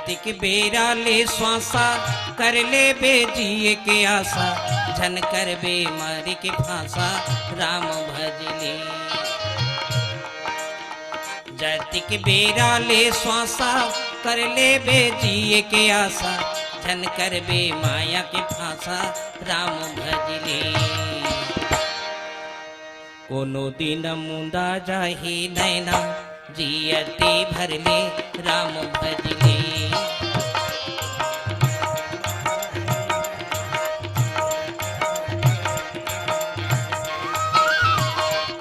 जैतिक बेरा ले श्वासा कर ले बे जिए के आशा झन कर बे मारी के फांसा राम भजले। जैतिक बेरा ले श्वासा कर ले बे जिए के आशा झन कर बे माया के फांसा राम भजले। कोनो दिन मुंदा जाही नैना जियते भरले राम भजले।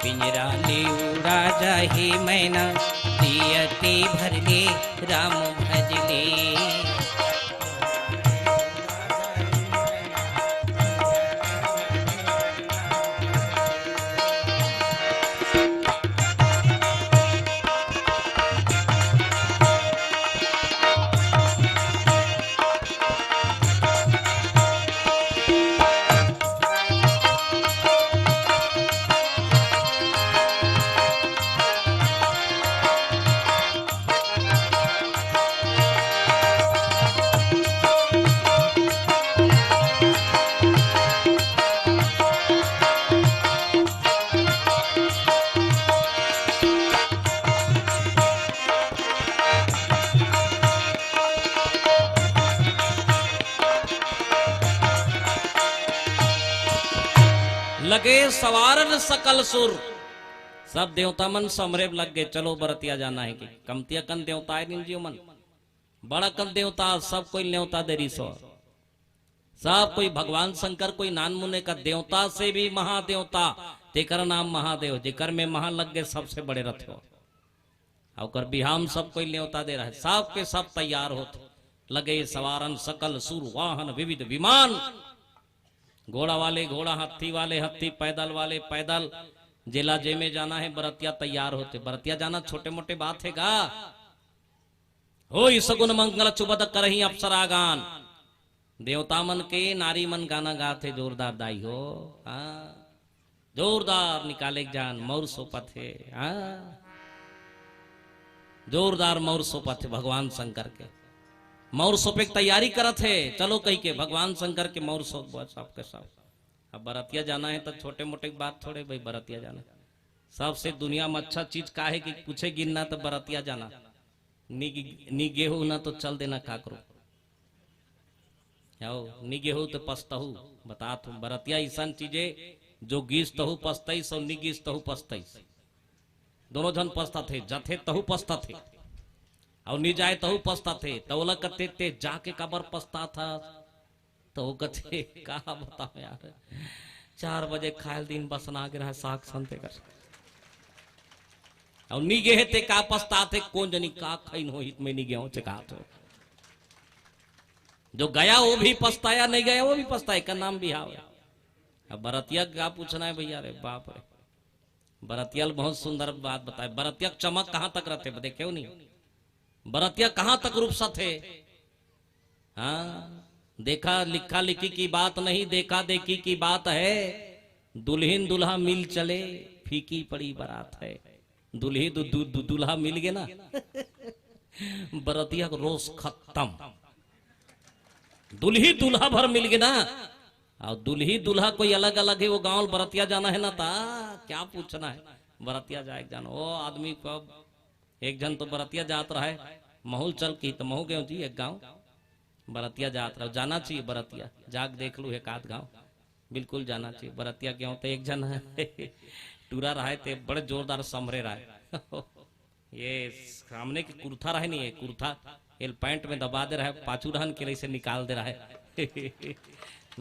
पिंजरा ले उड़ा जाही मैना जियते भरले राम भजले। लगे सवारन सकल सुर, सब देवता मन समरे लग गए। चलो बरतिया जाना है कि कमतिया कन देवता है निजी मन, बड़ा कन देवता सब कोई न्योता देरी सो। सब कोई भगवान शंकर कोई नान मुने का देवता से भी महादेवता तेकर नाम महादेव, जेकर में महा लग गए सबसे बड़े रथ हो। और बिहाम सब कोई न्योता दे रहा है, सब के सब तैयार होते लगे सवारन सकल सुर वाहन विविध विमान। घोड़ा वाले घोड़ा, हाथी वाले हाथी, पैदल वाले पैदल। जिला जे में जाना है बरतिया तैयार होते। बरतिया जाना छोटे मोटे बात है गा। हो सगुन मंगल चुबद करही अप्सरा गान। देवता मन के नारी मन गाना गाते जोरदार दाई हो। जोरदार निकाले जान मौर सोपत है। जोरदार मौर सोपत है भगवान शंकर के। मौर सोपे की तैयारी करत है। चलो कही के भगवान शंकर के मौर सोप सबके सब। अब बरतिया जाना है तो छोटे मोटे बात थोड़े भाई, बरतिया जाना सबसे दुनिया में अच्छा चीज का है कि पूछे गिनना तो बरतिया जाना। नी गेहूं ना तो चल देना का करो, नी गेहूं तो पछतहू। बता तुम बरतिया ऐसा चीजें जो गीस तहु पछतई सो नी गीस तहु पछतई। दोनों जन पछता थे, जथे तहु पछता थे और नी जाए तहु पछता थे। तौला करते थे जाके कबर पछता था तो कथे कहा बताओ यार। 4 बजे खायल दिन बसना गिरा साग संते कर और नी गे थे का पछता थे कौन जनी का खैन हो हित में नी गया चका। जो गया वो भी पछताया, नहीं गया वो भी पछताया का नाम भी हाव। अब बरतिया क्या पूछना है भैया। रे बाप रे, बरतिया बहुत सुंदर बात बताए। बरतिया चमक कहां तक रहते देखे नहीं। बरतिया कहां तक रूपसत है। हाँ, देखा लिखा लिखी की बात नहीं, देखा देखी की बात है। दुल्हन दुल्हा मिल चले फीकी पड़ी बारात है। दुल्ही दुल्हा मिल गए ना बरतिया को रोज खत्म। दुल्ही दुल्हा भर मिल गए ना। और दुल्ही दुल्हा कोई अलग अलग है। वो गांव बरतिया जाना है ना ता क्या पूछना है। बरतिया जाए जाना वो आदमी को। एक जन तो बरतिया जात रहा है महूल चल की तो महू गए जी एक गांव बरतिया जात रहा। जाना चाहिए बरतिया, जाग देख लू एक आध गांव बिल्कुल जाना चाहिए। बरतिया गया तो एक जन है टूरा रहा थे बड़े जोरदार समरे रहा। ये सामने की कुर्था रहे नहीं है, कुर्था एल पैंट में दबा दे रहा है, पाछू रहन के से निकाल दे रहा है।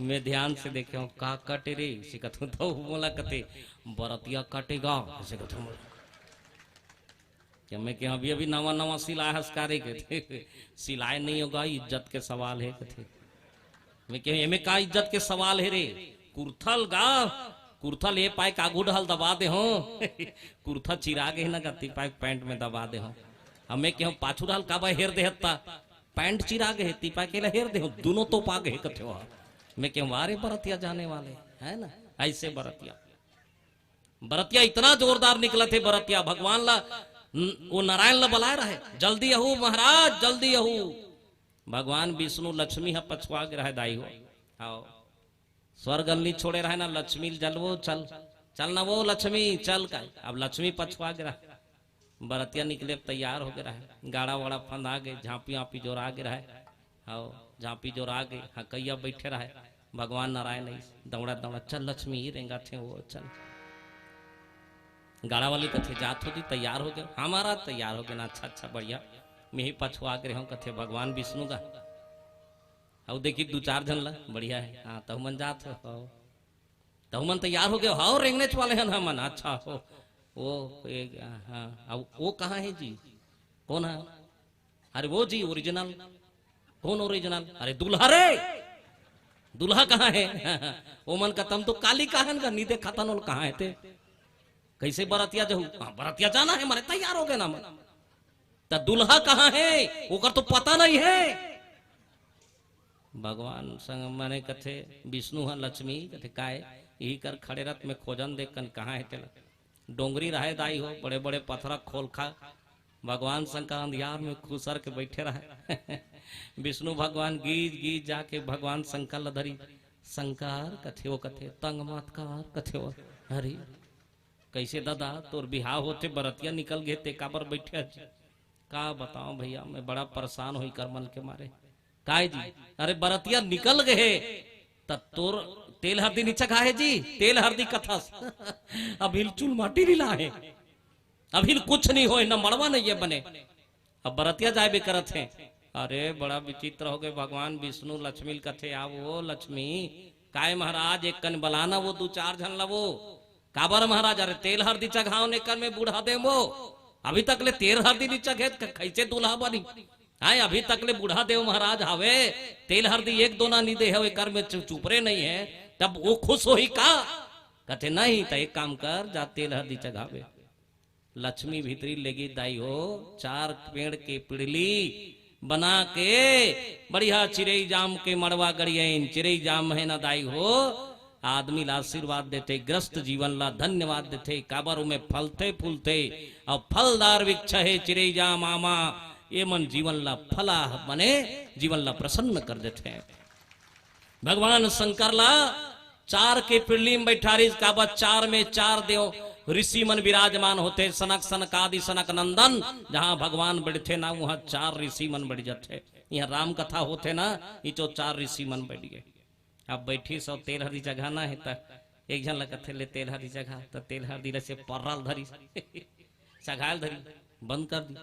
मैं ध्यान से देखे हूँ का कटे रे सिकत तो बोला कते बरतिया कटेगा क्या। मैं क्या अभी अभी नवा नवा सिलाया हस्कारे के थे। सिलाए नहीं होगा इज्जत के सवाल है कथे। मैं क्या एमे का इज्जत के सवाल है रे। कुर्थल गा कुर्थल ये पाए कागू ढल दबा दे हो। कुर्था चिरा गए ना गति पाए पैंट में दबा दे हो। हमें क्यों पाछू ढल काबा हेर दे हत्ता पैंट चिरा गए तीपा के हेर दे हो। दोनों तो पा गए कथे हो। मैं क्यों वारे बरतिया जाने वाले है ना। ऐसे बरतिया बरतिया इतना जोरदार निकला थे। बरतिया भगवान ला वो नारायण ला बुलाए रहे जल्दी आहू महाराज जल्दी आहू। भगवान विष्णु लक्ष्मी है पछुआ के रहे दाई हो आओ स्वर्ग अल्ली छोड़े रहे ना लक्ष्मी जल वो चल चल ना वो लक्ष्मी चल का अब लक्ष्मी पछुआ के रहे बरतिया निकले तैयार हो गए रहे गाड़ा वाड़ा फंदा गए झांपी वापी जोरा के रहे आओ झांपी जोरा गए हकैया बैठे रहे भगवान नारायण दौड़ा दौड़ा चल लक्ष्मी ही रेंगा थे वो चल गाड़ा वाली कथे जात होती तैयार हो गए हमारा तैयार हो गया ना अच्छा अच्छा बढ़िया मैं ही पछुआ के रहा कथे भगवान विष्णु का अब देखी 2-4 जन ला बढ़िया है हाँ तहु मन जात हो तहु मन तैयार हो गए हाउ रेंगने वाले हैं मन अच्छा हो वो हाँ अब वो कहाँ है जी कौन है अरे वो जी ओरिजिनल कौन ओरिजिनल अरे दूल्हा रे दूल्हा कहाँ है वो मन का तम तो काली कहा है नी देखा था कहाँ है थे कैसे बरातिया जाऊ बरातिया जाना है मारे तैयार हो गए ना मन दूल्हा कहाँ है वो कर तो पता नहीं है भगवान संग मने कथे विष्णु है लक्ष्मी कथे काय यही कर खड़े रथ में खोजन देख कन कहाँ है तेला डोंगरी रहे दाई हो बड़े बड़े पत्थर खोल खा भगवान शंकर अंधियार में खुसर के बैठे रहे विष्णु भगवान गीत गीत जाके भगवान शंकर लधरी शंकर कथे वो कथे तंग मत कर कथे वो हरी कैसे दादा तोर बिहाव होते बरतिया निकल गए ते काबर बैठे का बताओ भैया मैं बड़ा परेशान हुई कर मन के मारे काय जी अरे बरतिया निकल गए तब तोर तेल हल्दी नीचे खाए जी तेल हल्दी कथा अभी चूल माटी नहीं लाए अभी कुछ नहीं हो न मड़वा नहीं ये बने अब बरतिया जाए भी करत है अरे बड़ा विचित्र हो गए भगवान विष्णु लक्ष्मी कथे आओ लक्ष्मी काय महाराज एक कन बलाना वो 2-4 जन लवो काबर महाराज अरे तेल हल्दी चघाओ ने कर में बूढ़ा दे वो अभी तक ले तेल हल्दी नी चघे कैसे दूल्हा बनी हाँ अभी तक ले बूढ़ा देव महाराज हवे तेल हल्दी 1-2 ना नी दे हवे कर में चुपरे नहीं है तब वो खुश हो ही का कथे नहीं तो एक काम कर जा तेल हल्दी चघावे लक्ष्मी भीतरी लेगी दाई हो 4 पेड़ के पिड़ली बना के बढ़िया चिरई जाम के मड़वा गड़ियन चिरई जाम है ना दाई हो आदमी ला आशीर्वाद देते ग्रस्त जीवन ला धन्यवाद देते काबर में फलते फूलते और फलदार वृक्ष है चिरई जाम मामा ये मन जीवन ला फला बने जीवन ला प्रसन्न कर देते हैं भगवान शंकर ला 4 के पिड़ली में बैठा रही काबा 4 में 4 देव ऋषि मन विराजमान होते सनक सनकादि सनक नंदन जहाँ भगवान बैठे ना वहाँ 4 ऋषि मन बैठ जाते यहाँ राम कथा होते ना ये 4 ऋषि मन बैठ गए अब बैठी सब तेल हल्दी जगाना है तक एक जन लगते ले तेल हल्दी जगह तो तेल हल्दी से पर्राल धरी चघाल धरी बंद कर दी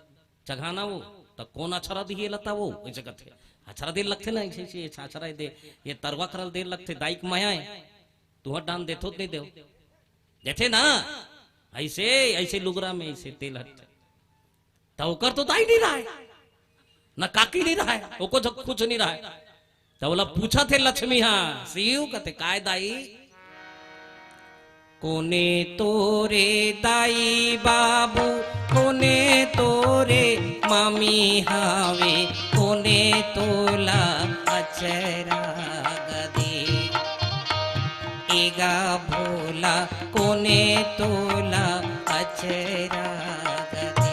चघाना वो तो कौन अछरा दिए लता वो ऐसे कथे अछरा देर लगते ना ऐसे अछरा दे ये तरवा करल देर लगते दाइक माया तुहर डान देथो नहीं देव देते ना ऐसे ऐसे लुगरा में ऐसे तेल हट तो कर तो दाई नहीं रहा है ना काकी नहीं रहा है वो कुछ नहीं रहा है तो बोला पूछा थे लक्ष्मी हाँ शिव कहते काय दाई कोने तोरे दाई बाबू कोने तोरे मामी हावे कोने तोला अचरा गदे एगा भोला कोने तोला अचरा गदे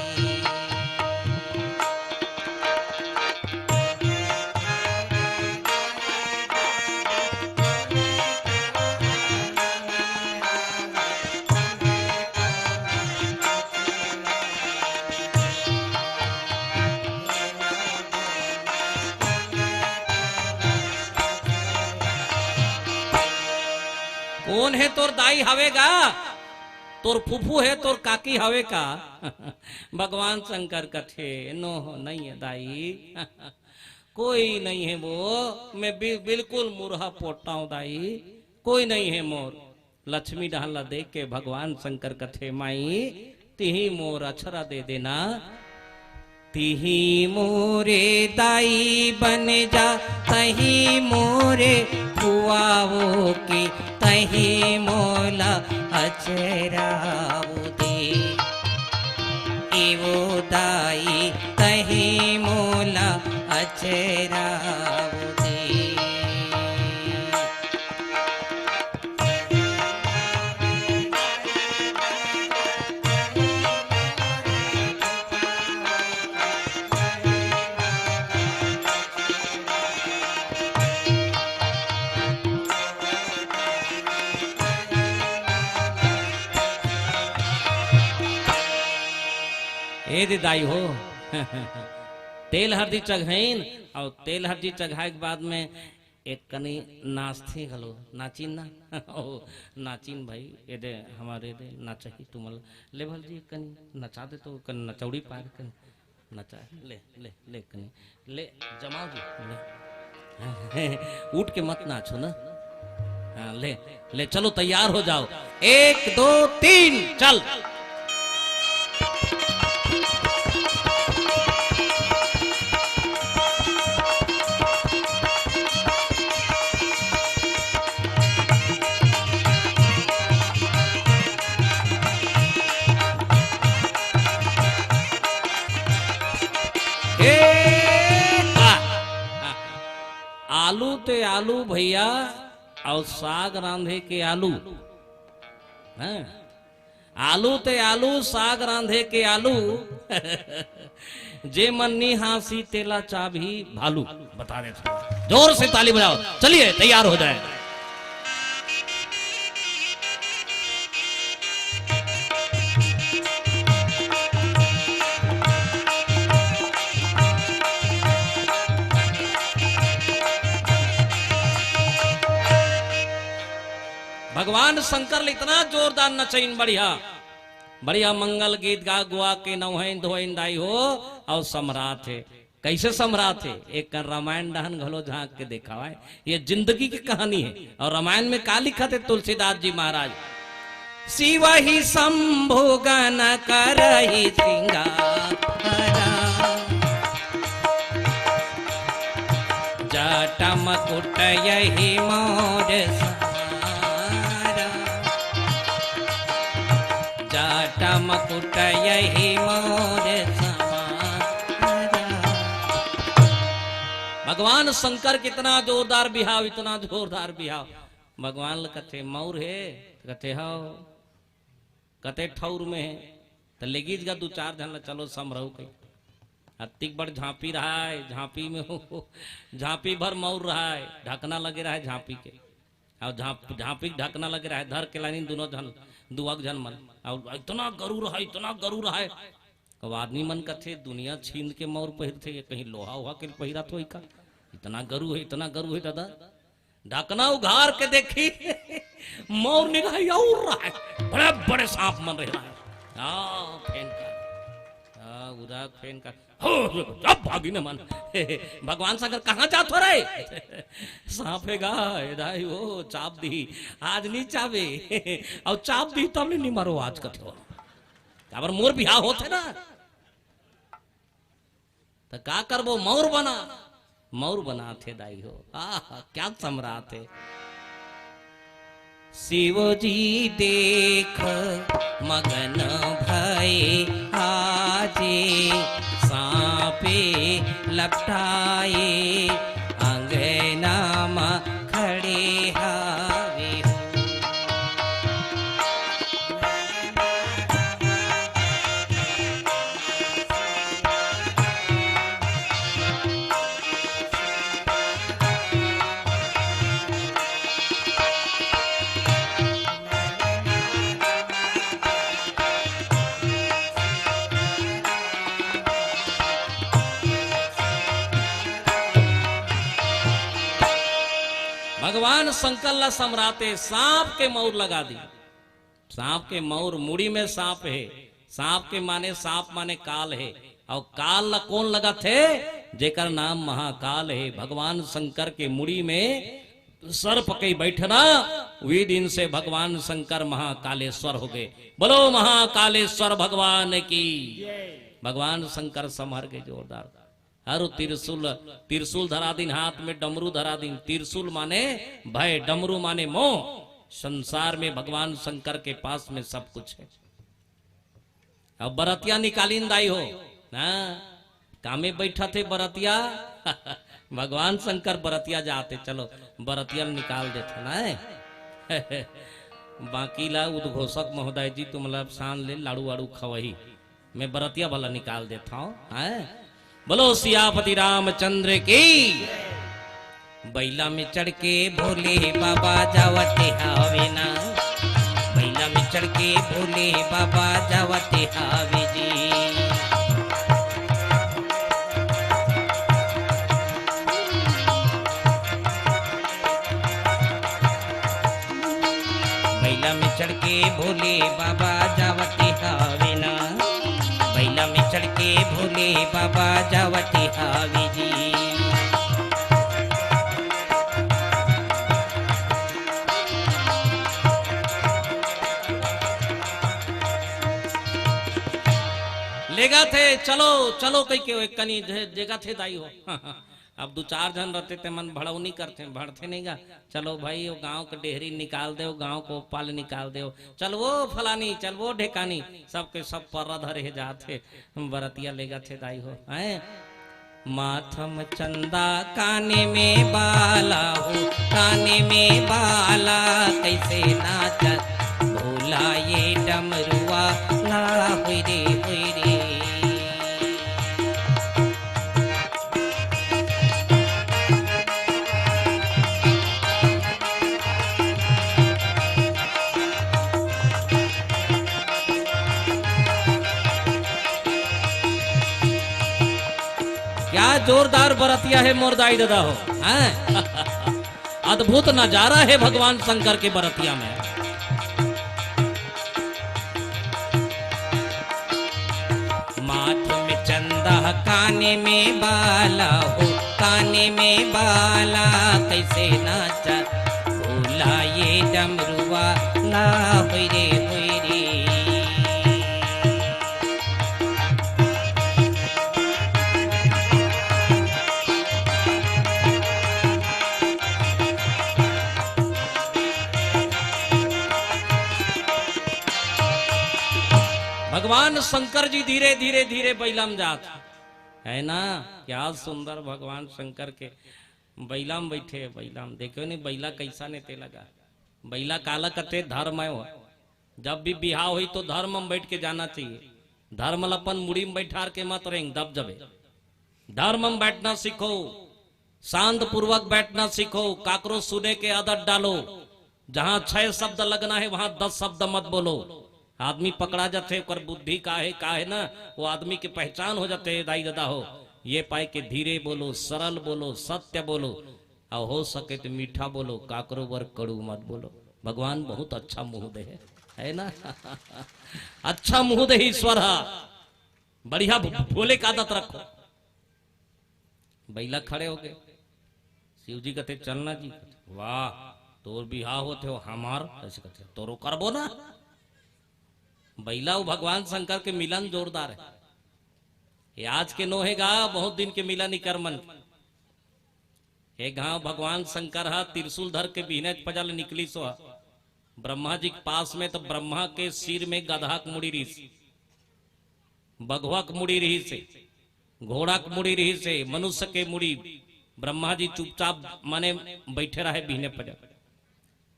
कौन है तोर दाई हवेगा तोर फूफू है तोर काकी हवे का भगवान शंकर कथे नो नहीं है दाई कोई नहीं है वो मैं बिल्कुल मुरहा पोटा हूं दाई कोई नहीं है मोर लक्ष्मी डाला देख के भगवान शंकर कथे माई तिही मोर अछरा दे देना तिही मोरे दाई बन जा तही मोरे खुआओ की तही मोला अचराओ दे एवो दाई तही मोला अचराओ दे हे दे दाई हो तेल हल्दी चघाइन और तेल हल्दी चघाए के बाद में एक कनी नाचथे गलो नाचिन ना ओ नाचिन भाई ये दे हमारे दे नाचही तुमल ले भल जी कनी नचा दे तो कन नचौड़ी पार कन नचा ले ले ले कनी ले जमाओ जी ले उठ के मत नाचो ना हाँ ले ले चलो तैयार हो जाओ 1 2 3 चल आलू ते आलू भैया और साग रांधे के आलू हैं? आलू ते आलू साग रांधे के आलू जे मन्नी हासी तेला चाभी भालू बता दे जोर से ताली बजाओ चलिए तैयार हो जाए भगवान शंकर इतना जोरदार नचैन बढ़िया बढ़िया मंगल गीत गा गुआ के नौहैन धोइन दाई हो और सम्राट है कैसे सम्राट है एक रामायण दहन घलो झांक के देखा है ये जिंदगी की कहानी है और रामायण में का लिखा थे तुलसीदास जी महाराज शिव ही शंभु गण करहि सिंगारा जटा मुकुट यही मोर जटा मुकुट यही मोर भगवान शंकर कितना जोरदार बिहाव इतना जोरदार बिहाव भगवान कथे मौर है कथे हाओ कथे ठौर में है तो लेगीज का 2-4 जन चलो समरहु के अतिक बड़ झांपी रहा है झांपी में हो झांपी भर मौर रहा है ढकना लगे रहा है झांपी के और झांपी ढकना लगे रहा है धर के लाइन दोनों जन दुआक जन मन और इतना गरू रहा है अब आदमी मन का थे दुनिया छीन के मौर पहिर थे कहीं लोहा उहा के पहिरा तो का इतना गरू है दादा ढकना उघार के देखी मौर निगाह और रहा है बड़े बड़े सांप मन रहा है फेन का उदा फेन का अब भागी न मन भगवान शंकर कहाँ जात हो रहे सांपेगा दाई वो चाप दी आज नहीं चावे और चाप दी तब नहीं मरो आज कथे हो अबर मोर बिहार होते ना तो का करबो मौर बना थे दाई हो क्या सम्राट है शिव जी देख मगन भय आजे सांपे लपटाए अंगना में खड़े हावे भगवान शंकर ला सम्राटे सांप के मौर लगा दी सांप के मौर मुड़ी में सांप है सांप के माने सांप माने काल है और काल ला कौन लगा थे जेकर नाम महाकाल है भगवान शंकर के मुड़ी में सर्प के बैठना वही दिन से भगवान शंकर महाकालेश्वर हो गए बोलो महाकालेश्वर भगवान की भगवान शंकर संभर के जोरदार हरु त्रिशूल धरा दिन हाथ में डमरू धरा दिन त्रिशूल माने भय डमरू माने मोह संसार में भगवान शंकर के पास में सब कुछ है अब बरतिया निकालीन दाई हो कामे बैठा थे बरतिया भगवान शंकर बरतिया जाते चलो बरतिया निकाल देते ना बाकी ला उद्घोषक महोदय जी तुम शान ले लाड़ू वाड़ू खवही मैं बरतिया भला निकाल देता हूँ बोलो सियापति रामचंद्र की बैला में चढ़ के भोले बाबा जावते हावे ना बैला में चढ़ के भोले बाबा जावते हावे जी में चढ़ के भोले बाबा जावते हावे जी। लेगा थे चलो चलो कई के एक कनी जगह थे दाई हो अब दो चार जन रहते थे मन भड़ाऊ नहीं करते भड़ते नहीं गा। चलो भाई वो गांव के डेहरी निकाल दे गांव को पाल निकाल दे चल वो फलानी चल वो ढेकानी सबके सब पर धरे जाते बरतिया लेगा थे दाई हो हैं। माथम चंदा काने में बाला हो काने में बाला कैसे नाचत भोला ये डमरुआ ला हुई रे। क्या जोरदार बरतिया है मोरदाई दादा हो हैं? अद्भुत नजारा है भगवान शंकर के बरतिया में। माथ में चंदा काने में बाला हो काने में बाला कैसे नाचा भोला ये डमरुआ ला हुई रे। भगवान शंकर जी धीरे धीरे धीरे बैलम जात है ना। क्या सुंदर भगवान शंकर के बैलाम बैठे बैलाम देखो नहीं बैला कैसा ने ते लगा। बैला काला कते धर्म है। जब भी बिहाव हुई तो धर्म में बैठ के जाना चाहिए। धर्म अपन मुड़ी में बैठार के मत रहेंगे दब जबे। धर्म में बैठना सीखो शांत पूर्वक बैठना सीखो काकरो सुने के आदत डालो। जहां 6 शब्द लगना है वहां 10 शब्द मत बोलो। आदमी पकड़ा जाते कर बुद्धि का है ना वो आदमी की पहचान हो जाते दाई दादा हो। ये पाए के धीरे बोलो सरल बोलो सत्य बोलो और हो सके तो मीठा बोलो काकरो वर कड़ू मत बोलो। भगवान बहुत अच्छा मुंह दे है ना अच्छा मुंह दे ईश्वर बढ़िया बोले का आदत रखो। बैला खड़े हो गए शिव जी कहते चलना जी वाह तोर बिहाव होते हो हमार ऐसे कहते तोरो करबो ना। बैला भगवान शंकर के मिलन जोरदार है। ये आज के नोहेगा बहुत दिन के मिलन ही कर मन। एक गांव भगवान शंकर हा त्रिशूल धर के बिहने पजल निकली सो ब्रह्मा जी के पास में तो ब्रह्मा के सिर में गधा के मुड़ी रही से बघवा के मुड़ी रही से घोड़ा के मुड़ी रही से मनुष्य के मुड़ी। ब्रह्मा जी चुपचाप माने बैठे रहे बिहने पजल।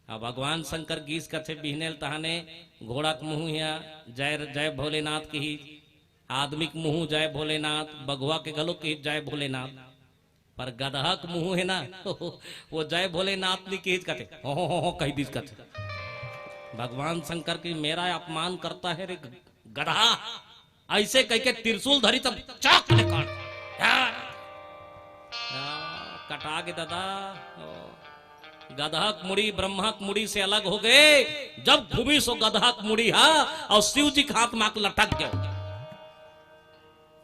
अब भगवान शंकर गीस कथे बिहने तहाने घोड़ा के मुंह या जय जय भोलेनाथ की ही आदमी के मुंह जय भोलेनाथ बघुआ के गलो की जय भोलेनाथ पर गधा के मुंह है ना वो जय भोलेनाथ की हित कथे हो कही दिस कथे। भगवान शंकर की मेरा अपमान करता है रे गधा ऐसे कह के त्रिशूल धरी तब चाक ले कटा के दादा। गधा मुड़ी ब्रह्मा मुड़ी से अलग हो गए जब घूमी सो गधा मुड़ी हा और शिव जी हाथ माक लटक गए।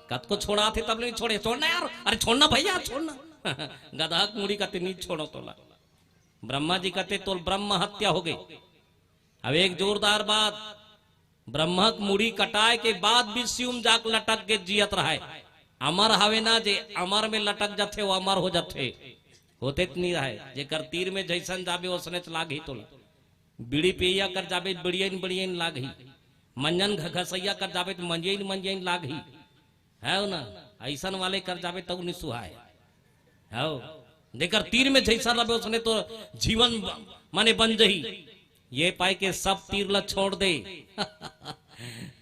कत को छोड़ा थे तब नहीं छोड़े छोड़ना यार अरे छोड़ना भैया छोड़ना गधा मुड़ी कहते नहीं छोड़ो तोला। ब्रह्मा जी कहते तो ब्रह्म हत्या हो गई। अब एक जोरदार बात ब्रह्मा मुड़ी कटाए के बाद भी शिव जाक लटक के जियत रहा है। अमर हवे ना जे अमर में लटक जाते वो अमर हो जाते होते नहीं रहे। जेकर तीर में जैसन जाबे उसने लाग ही तो बीड़ी पिया कर जाबे बिड़ियन बिड़ियन लाग ही मंजन घसैया कर जाबे तो मंजन मंजन लाग ही है ना ऐसन वाले कर जाबे तो नहीं सुहाए है। जेकर तीर में जैसा रहे उसने तो जीवन माने बन जही। ये पाए के सब तीर ला छोड़ दे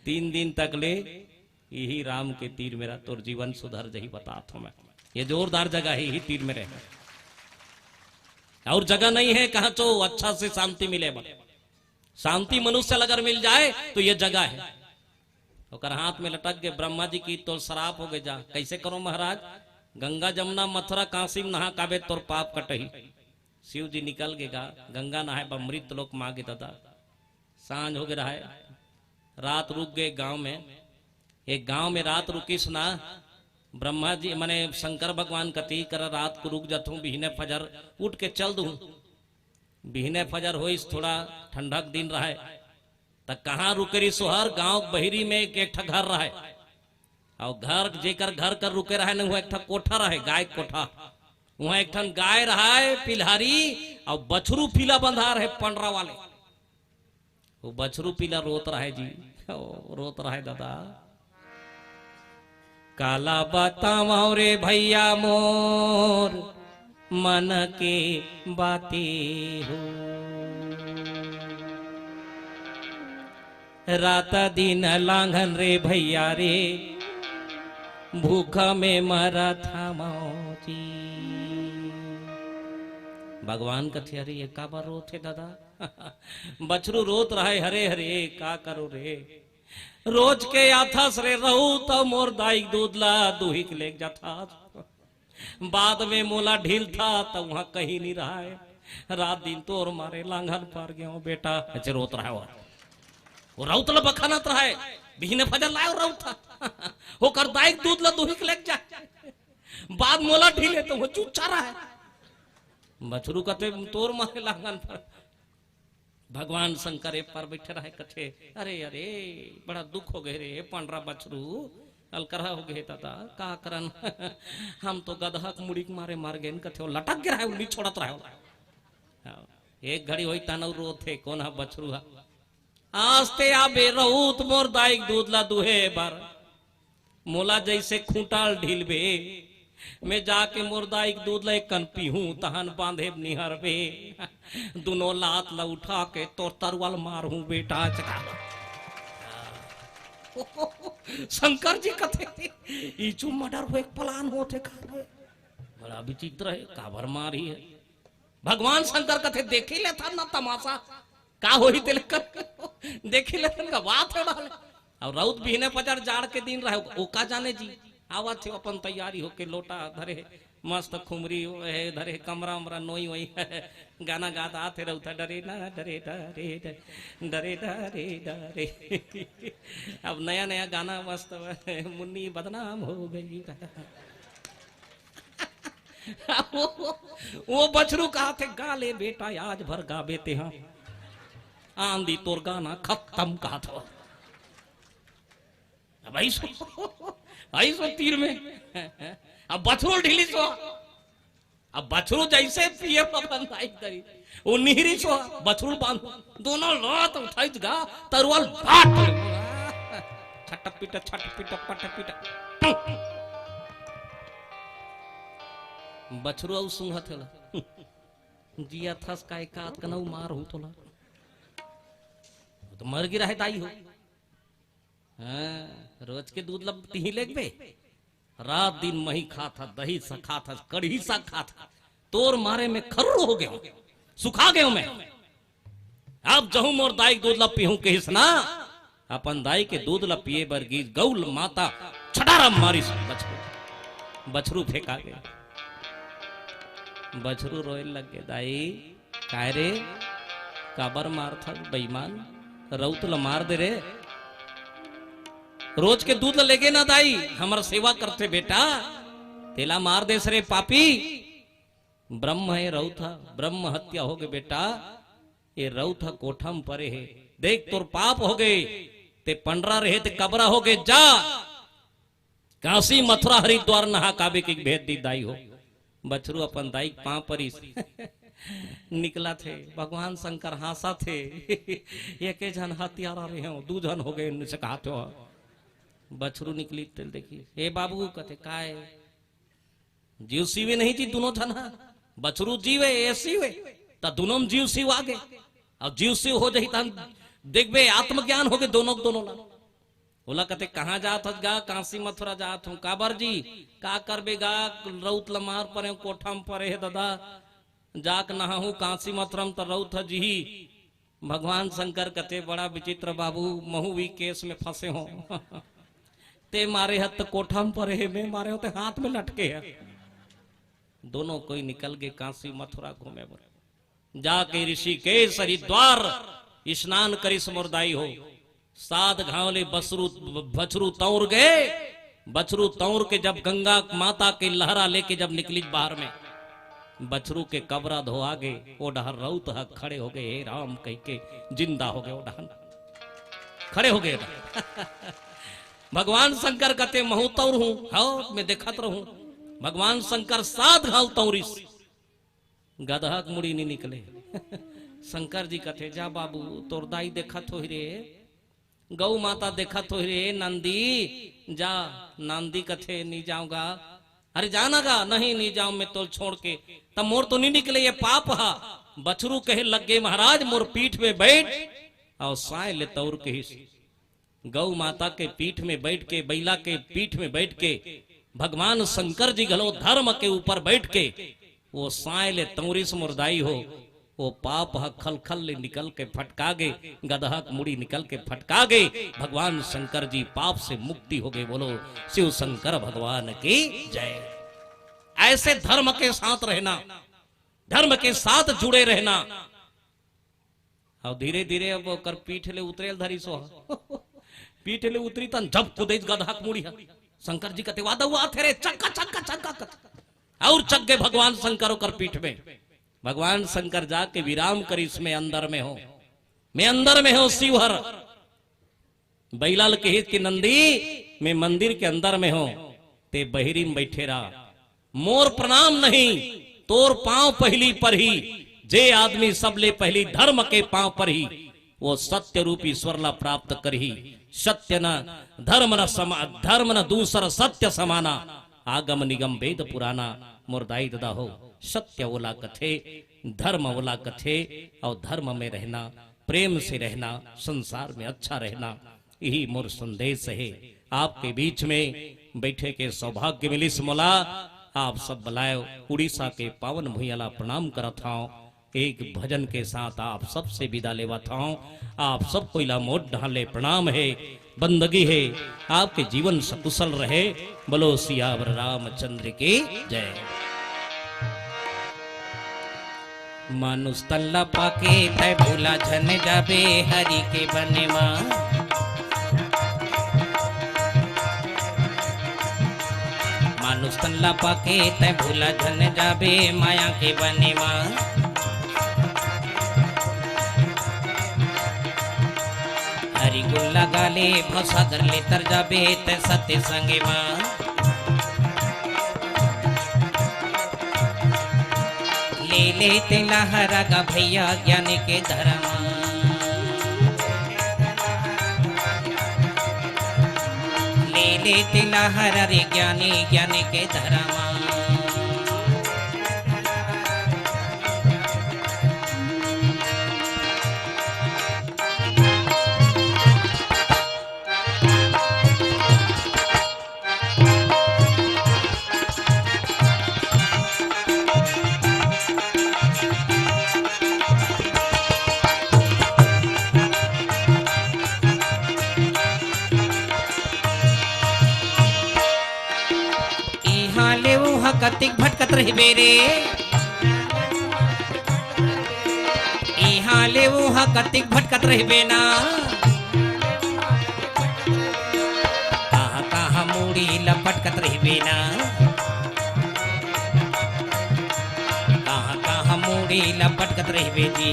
3 दिन तक ले यही राम के तीर मेरा तो जीवन सुधर जही बता मैं। ये जोरदार जगह है यही तीर में रहे और जगह नहीं है कहा तो अच्छा से शांति मिलेगा। शांति मनुष्य अगर मिल जाए तो ये जगह है। तो कर हाथ में लटक गए ब्रह्मा जी की तो शराब हो गए जा कैसे करो महाराज गंगा जमुना मथुरा काशी में नहा काबे तोर पाप कटही। शिव जी निकल गेगा गंगा नहाए अमृत लोक मांगे दादा। सांझ हो गए रहा रात रुक गए गांव में एक गांव में रात रुकीस ना, ब्रह्मा जी माने शंकर भगवान कती कर रात को रुक जातू, बिहने फजर उठ के चल दू। बिहने फजर हो थोड़ा ठंडक दिन रहे त कहाँ रुकेरी सोहर, गांव बहिरी में एक ठा घर रहे, और घर जेकर घर कर रुके रहे न, एक ठा कोठा रहे, गाय कोठा। वहां एक ठन गाय रहा पिल्हारी, और बछरू पीला बंधा रहे पंडरा वाले। वो बछरू पीला रोत रहे जी, रोत रहे दादा, काला बताओ रे भैया मोर मन के बातें हो, रात दिन लांघन रे भैया रे, भूखा में मरा था मौजी। भगवान कथे अरे ये का बार रोते दादा, बछरू रोत रहे, हरे हरे का करो रे, रोज के आथस रे रहू तो मोर दाई दूध ला दूही के लेक जाता, बाद में मोला ढील था तो वहां कहीं नहीं रहा है, रात दिन तोर मारे लांघन पार गयो बेटा। अच्छे रोत रहा है वो राउत ला बखानत रहा है, बिहने फजर लायो राउत था वो कर दाई दूध ला दूही के लेक जा, बाद मोला ढीले तो वो चुप चा रहा है। बछरू कते तोर मारे लांघन पर, भगवान शंकर पर बैठे रहे कथे अरे अरे बड़ा दुख हो गए रे पंडरा बछरू, अलकरहा हो गए दादा का करन हम तो गधा के मुड़ी के मारे मार गए कथे, लटक गया है उड़ी छोड़त रहे। एक घड़ी होई तानव रो थे कौन हा बछरू, आस्ते आबे रहूत मोर दाइक दूध ला दुहे बार, मोला जैसे खूंटाल ढील बे, मैं जाके मुर्दाइक दूध ले कन पीहूं तहन बांधे निहर बे, दोनों लात ला उठा के तोर तरवाल मारू बेटा चका। शंकर जी कथे इचू मर्डर हो एक प्लान होते बड़ा विचित्र है, काबर मारी है। भगवान शंकर कथे देखी ले था ना तमाशा का होई तेल कर देखी ले का बात है डाले, और राउत बिहने पजर जाड़ के दिन रहे ओ का जाने जी, आवा थे अपन तैयारी होके लोटा धरे मस्त खुमरी है धरे कमरा उमरा नोई वही गाना गाता आते रहता डरे ना डरे डरे डरे डरे डरे। अब नया नया गाना मस्त मुन्नी बदनाम हो गई। वो बछरू कहा थे गा ले बेटा आज भर गा बेते हाँ, आंधी तोर गाना खत्म कहा था। अब आई सो तीर में अब बछरू ढीली सो, अब बछरू जैसे पिए पवन तरी वो निहरी सो बछरू बांध दोनों लात उठाई गा तरवाल बाट छट पिट पट पिट बछरू औ सुंघ थेला जिया थस का एकात कनऊ मार हो तोला तो मर गिरा है दाई हो। रोज के दूध लब ती लेग बे, रात दिन मही खा था दही सा खा था कढ़ी सा खा था, तोर मारे में खर्रो हो गया सुखा गया मैं। अब जहू मोर दाई दूध लब पीहू के हिसना अपन दाई के दूध लब पिए बरगी गौल माता छटारा मारी बछरू फेंका गया। बछरू रोए लग गए दाई काय रे काबर मार था बेईमान, रउत ल मार दे रे, रोज के दूध लेगे ना दाई हमारा सेवा करते बेटा, तेला मार दे सरे पापी, ब्रह्म है रउथा ब्रह्म हत्या हो गए बेटा, ये रउथा कोठम परे है देख तोर पाप हो गए, ते पंडरा रहे ते कबरा हो गए, जा काशी मथुरा हरिद्वार नहा काबे की भेद दी दाई हो। बछरू अपन दाई पां परी निकला थे, भगवान शंकर हासा थे एक जन हत्यारा रहे हो दू जन हो गए कहाते हो। बछरू निकली तेल देखी हे बाबू कहते काय जीव सीवे नहीं जी दोनों जन, बछरू जीवे ऐसी वे ता दोनों जीव शिव आगे, और जीव शिव हो जाही तन देखबे आत्मज्ञान हो गए दोनों दोनों ला। बोला कहते कहाँ जात गा काशी मथुरा जात हूँ, काबर जी का करबे गा रउत लमार परे कोठा में परे है दादा, जाक नहा हूँ काशी मथुरम तो रउत जी ही। भगवान शंकर कहते बड़ा विचित्र बाबू महू भी केस में फंसे हो ते मारे हत कोठा में परे है, मैं मारे होते हाथ में लटके है। दोनों कोई निकल गए काशी मथुरा घूमे बोले, जाके ऋषिकेश हरिद्वार स्नान करी समुदाई हो, सात घावले बछरू तौर गए। बछरू तौर के जब गंगा माता के लहरा लेके जब निकली बाहर में, बछरू के कबरा धोआ गए। ओ डहर रउत हक खड़े हो गए, हे राम कह के जिंदा हो गए। ओ डहन खड़े हो गए। भगवान शंकर कहते महू तौर हूं, हाँ मैं देखत रहूं। भगवान शंकर सात घाव तौरिस, गदहक मुड़ी नहीं निकले। शंकर जी कहते जा बाबू तोर दाई देखत हो रे, गौ माता देखत हो रे, नंदी जा। नंदी कथे नहीं जाऊंगा। अरे जाना गा, नहीं जाऊं मैं तो छोड़ के। तब मोर तो नहीं निकले, ये पाप हा। बछरू कहे लगे महाराज मोर पीठ में बैठ और साय ले तौर के ही। गौ माता के पीठ में बैठ के, बैला के पीठ में बैठ के, भगवान शंकर जी गलो धर्म के ऊपर बैठ के वो साय ले तौरिस मुर्दाई हो। वो पाप ह खल खल ले निकल के फटका गे, गदहक मुड़ी निकल के फटका गे। भगवान शंकर जी पाप से मुक्ति हो गए। बोलो शिव शंकर भगवान की जय। ऐसे धर्म के साथ रहना, धर्म के साथ जुड़े रहना। और धीरे धीरे अब कर पीठ ले उतरे धरी सो पीठ ले उतरी तन जब कुदे गदहक मुड़ी। शंकर जी कहते वादा हुआ थे रे, चक्का चक्का चक्का और चक गए भगवान शंकर कर पीठ में। भगवान शंकर जाके विराम करी, इसमें अंदर में हो, मैं अंदर में हो शिवहर। बैलाल के हित की नंदी मैं मंदिर के अंदर में हो, ते बहिरी में बैठे रहा। मोर प्रणाम नहीं, तोर पांव पहली पर ही। जे आदमी सबले पहली धर्म के पांव पर ही, वो सत्य रूपी स्वरला प्राप्त करही। सत्य न धर्म न दूसर सत्य समाना। आगम निगम वेद पुराना मुर्दाई ददा हो। सत्य ओला कथे, धर्म ओला कथे, और धर्म में रहना, प्रेम से रहना, संसार में अच्छा रहना, यही मोर संदेश है। आपके बीच में बैठे के सौभाग्य मिलिस मोला। आप सब बुलाए उड़ीसा के पावन भुइयाला प्रणाम करत हूं। एक भजन के साथ आप सबसे विदा लेवत हूं। आप सब कोइला मोट ढाले प्रणाम है, बंदगी है। आपके जीवन सकुशल रहे। बोलो सियावर रामचंद्र की जय। मानुष तल्ला पाके तय भूला झन जाबे हरि के बने मां। मानुष तल्ला पाके तय भूला झन जाबे माया के बने मां। हरि गुण लगा ले भवसागर ले तर जाबे तय सत्य संगे मां। ले ले तेला हरागा भैया ज्ञान के धर्म। ले ले तेला हरा रे ज्ञानी ज्ञान के धर्म। कतिक भटकत रहिबे रे, इहाँ ले उहाँ कतिक भटकत रहिबे ना। कहाँ कहाँ मूड़ी लपटकत रहिबे ना। कहाँ कहाँ मूड़ी लपटकत रहिबे जी।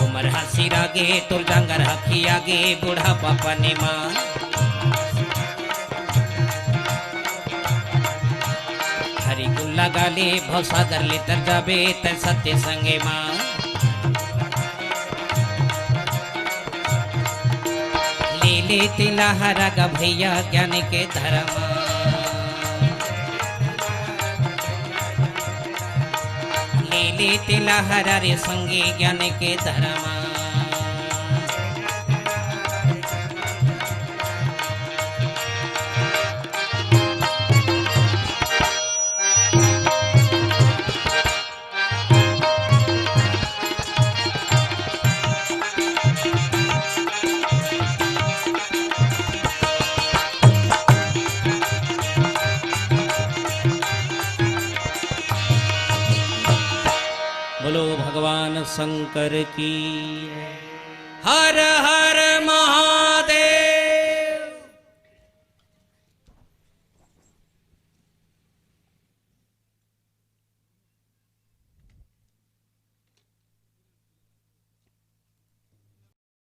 उमर हंसी रागे तुर जंगर हकी आगे बूढ़ा पापा ने माँ। लगा ले भवसागर ले तर जाबे तय सत्य संगे मां। ले ले तिला हरागा भैया ज्ञान के धर्म। ले ले तिला हरा रे संगे ज्ञान के धर्म। बोलो भगवान शंकर की। हर हर